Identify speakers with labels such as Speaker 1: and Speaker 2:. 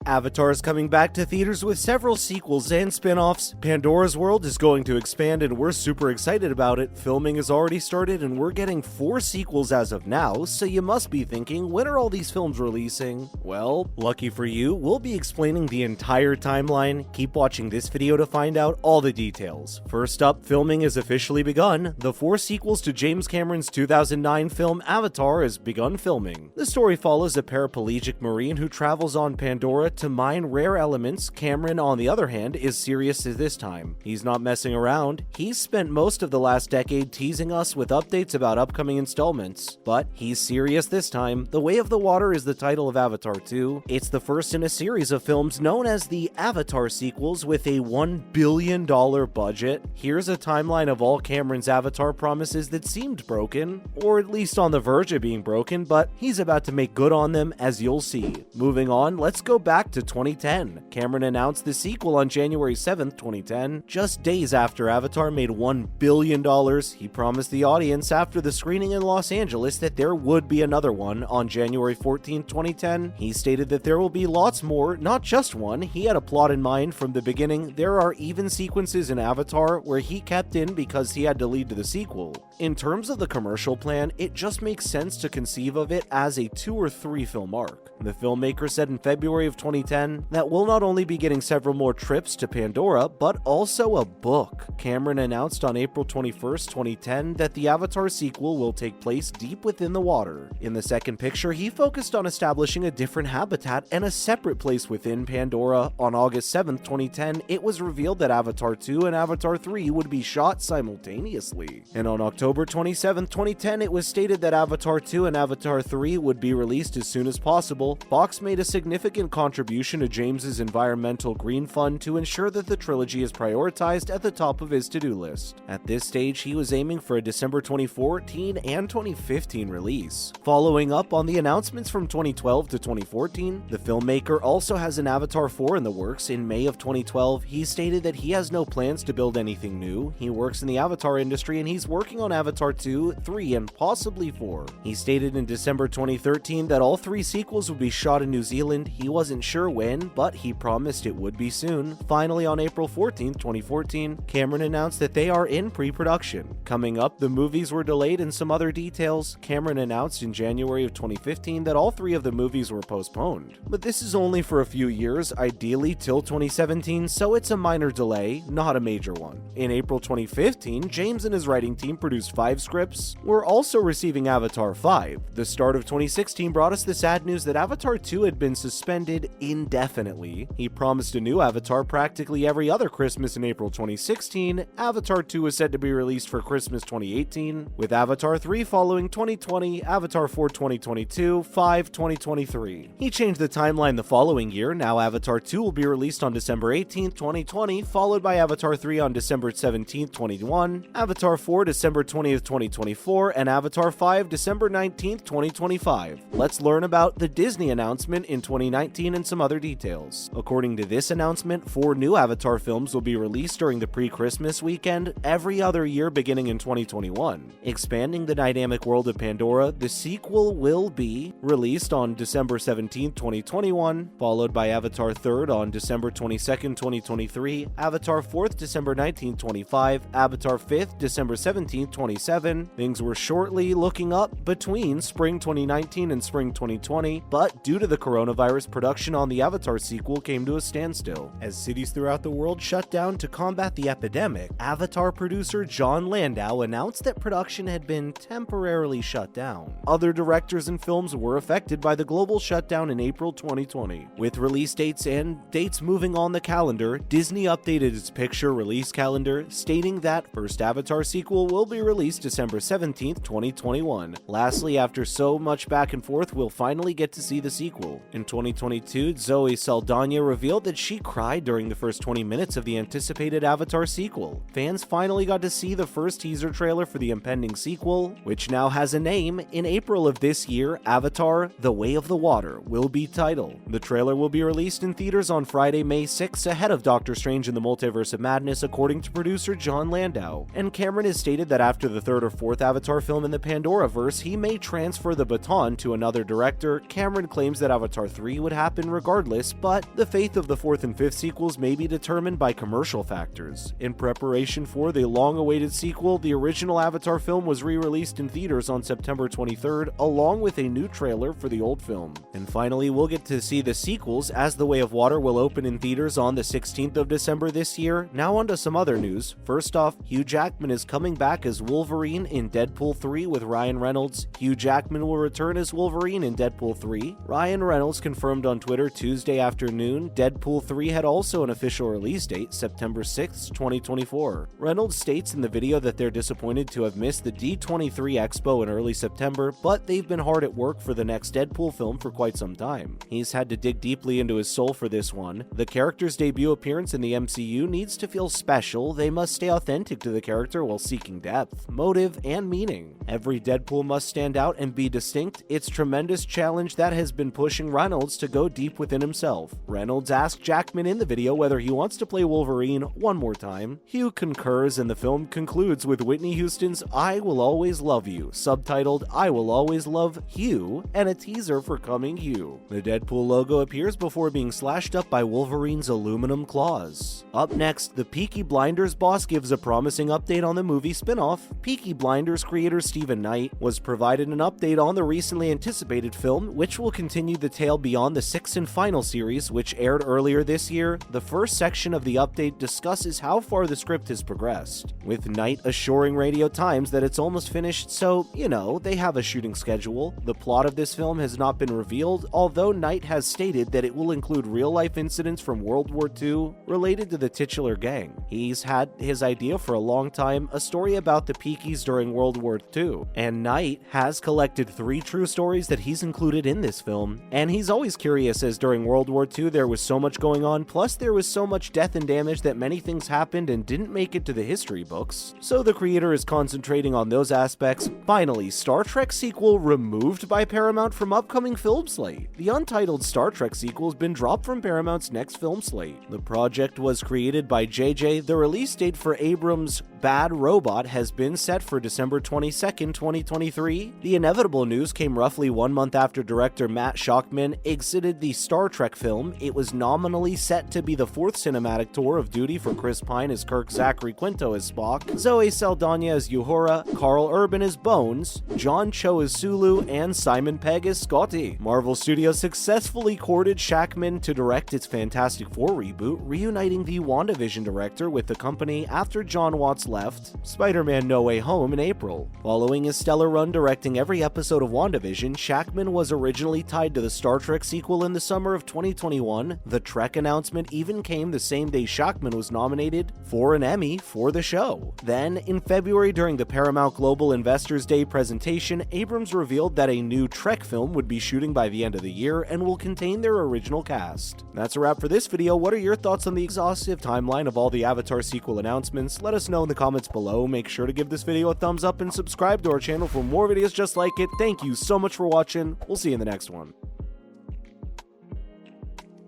Speaker 1: Avatar is coming back to theaters with several sequels and spin-offs. Pandora's World is going to expand and we're super excited about it. Filming has already started and we're getting 4 sequels as of now, so you must be thinking, when are all these films releasing? Well, lucky for you, we'll be explaining the entire timeline. Keep watching this video to find out all the details. First up, filming has officially begun. The 4 sequels to James Cameron's 2009 film Avatar has begun filming. The story follows a paraplegic marine who travels on Pandora to mine rare elements. Cameron, on the other hand, is serious this time. He's not messing around. He's spent most of the last decade teasing us with updates about upcoming installments, but he's serious this time. The Way of the Water is the title of Avatar 2. It's the first in a series of films known as the Avatar sequels with a $1 billion budget. Here's a timeline of all Cameron's Avatar promises that seemed broken, or at least on the verge of being broken, but he's about to make good on them, as you'll see. Moving on, let's go back to 2010. Cameron announced the sequel on January 7th, 2010. Just days after Avatar made $1 billion, he promised the audience after the screening in Los Angeles that there would be another one on January 14th, 2010. He stated that there will be lots more, not just one. He had a plot in mind from the beginning. There are even sequences in Avatar where he kept in because he had to lead to the sequel. In terms of the commercial plan, it just makes sense to conceive of it as a 2 or 3 film arc. The filmmaker said in February of 2010 that we'll not only be getting several more trips to Pandora, but also a book. Cameron announced on April 21st, 2010 that the Avatar sequel will take place deep within the water. In the second picture, he focused on establishing a different habitat and a separate place within Pandora. On August 7th, 2010, it was revealed that Avatar 2 and Avatar 3 would be shot simultaneously. And on October 27th, 2010, it was stated that Avatar 2 and Avatar 3 would be released as soon as possible. Fox made a significant contribution to James's environmental green fund to ensure that the trilogy is prioritized at the top of his to-do list. At this stage, he was aiming for a December 2014 and 2015 release. Following up on the announcements from 2012 to 2014, the filmmaker also has an Avatar 4 in the works. In May of 2012, he stated that he has no plans to build anything new. He works in the Avatar industry and he's working on Avatar 2, 3, and possibly 4. He stated in December 2013 that all 3 sequels would be shot in New Zealand. He wasn't sure when, but he promised it would be soon. Finally, on April 14th, 2014, Cameron announced that they are in pre-production. Coming up, the movies were delayed and some other details. Cameron announced in January of 2015 that all 3 of the movies were postponed. But this is only for a few years, ideally till 2017, so it's a minor delay, not a major one. In April 2015, James and his writing team produced 5 scripts. We're also receiving Avatar 5. The start of 2016 brought us the sad news that Avatar 2 had been suspended indefinitely. He promised a new Avatar practically every other Christmas in April 2016. Avatar 2 was said to be released for Christmas 2018, with Avatar 3 following 2020, Avatar 4 2022, 5 2023. He changed the timeline the following year. Now Avatar 2 will be released on December 18th, 2020, followed by Avatar 3 on December 17th, 2021, Avatar 4 December 20th, 2024, and Avatar 5 December 19th, 2025. Let's learn about the Disney announcement in 2019 and some other details. According to this announcement, 4 new Avatar films will be released during the pre-Christmas weekend every other year beginning in 2021. Expanding the dynamic world of Pandora, the sequel will be released on December 17th, 2021, followed by Avatar 3rd on December 22nd, 2023, Avatar 4th December 19th, 25, Avatar 5th December 17th, 27. Things were shortly looking up between spring 2019 and spring 2020, but due to the coronavirus, production on the Avatar sequel came to a standstill. As cities throughout the world shut down to combat the epidemic, Avatar producer Jon Landau announced that production had been temporarily shut down. Other directors and films were affected by the global shutdown in April 2020. With release dates and dates moving on the calendar, Disney updated its picture release calendar, stating that first Avatar sequel will be released December 17th, 2021. Lastly, after so much back and forth, we'll finally get to see the sequel. In 2022, Zoe Saldaña revealed that she cried during the first 20 minutes of the anticipated Avatar sequel. Fans finally got to see the first teaser trailer for the impending sequel, which now has a name. In April of this year, Avatar: The Way of the Water will be titled. The trailer will be released in theaters on Friday, May 6th, ahead of Doctor Strange in the Multiverse of Madness, according to producer Jon Landau. And Cameron has stated that after the 3rd or 4th Avatar film in the Pandora verse, he may transfer the baton to another director. Cameron claims that Avatar 3 would happen regardless, but the fate of the 4th and 5th sequels may be determined by commercial factors. In preparation for the long-awaited sequel, the original Avatar film was re-released in theaters on September 23rd, along with a new trailer for the old film. And finally, we'll get to see the sequels as The Way of Water will open in theaters on the 16th of December this year. Now on to some other news. First off, Hugh Jackman is coming back as Wolverine in Deadpool 3 with Ryan Reynolds. Hugh Jackman will return as Wolverine in Deadpool 3. Ryan Reynolds confirmed on Twitter Tuesday afternoon Deadpool 3 had also an official release date, September 6, 2024. Reynolds states in the video that they're disappointed to have missed the D23 Expo in early September, but they've been hard at work for the next Deadpool film for quite some time. He's had to dig deeply into his soul for this one. The character's debut appearance in the MCU needs to feel special. They must stay authentic to the character while seeking depth, motive, and meaning. Every Deadpool must stand out and be distinct. It's a tremendous challenge that has been pushing Reynolds to go deep within himself. Reynolds asked Jackman in the video whether he wants to play Wolverine one more time. Hugh concurs, and the film concludes with Whitney Houston's I Will Always Love You, subtitled I Will Always Love Hugh, and a teaser for coming Hugh. The Deadpool logo appears before being slashed up by Wolverine's aluminum claws. Up next, the Peaky Blinders boss gives a promising update on the movie spin-off. Peaky Blinders creator Stephen Knight was provided an update on the recently anticipated film, which will continue the tale beyond the 6th and final series, which aired earlier this year. The first section of the update discusses how far the script has progressed, with Knight assuring Radio Times that it's almost finished, so, you know, they have a shooting schedule. The plot of this film has not been revealed, although Knight has stated that it will include real-life incidents from World War II related to the titular gang. He's had his idea for a long time, a story about the Peakies during World War II, and Knight has collected 3 true stories that he's included in this film. And he's always curious, as during World War II there was so much going on, plus there was so much death and damage that many things happened and didn't make it to the history books. So the creator is concentrating on those aspects. Finally, Star Trek sequel removed by Paramount from upcoming film slate. The untitled Star Trek sequel has been dropped from Paramount's next film slate. The project was created by JJ. The release date for Abrams' Bad Robot has been set for December 22nd, 2023. The inevitable news came roughly 1 month after director Matt Shakman exited the Star Trek film. It was nominally set to be the 4th cinematic tour of duty for Chris Pine as Kirk, Zachary Quinto as Spock, Zoe Saldaña as Uhura, Carl Urban as Bones, John Cho as Sulu, and Simon Pegg as Scotty. Marvel Studios successfully courted Shakman to direct its Fantastic Four reboot, reuniting the WandaVision director with the company after John Watts left Spider-Man No Way Home in April. Following his stellar run directing every episode of WandaVision, Shakman was originally tied to the Star Trek sequel in the summer of 2021. The Trek announcement even came the same day Shakman was nominated for an Emmy for the show. Then, in February during the Paramount Global Investors Day presentation, Abrams revealed that a new Trek film would be shooting by the end of the year and will contain their original cast. That's a wrap for this video. What are your thoughts on the exhaustive timeline of all the Avatar sequel announcements? Let us know in the comments below. Make sure to give this video a thumbs up and subscribe to our channel for more videos just like it. Thank you so much for watching. We'll see you in the next one.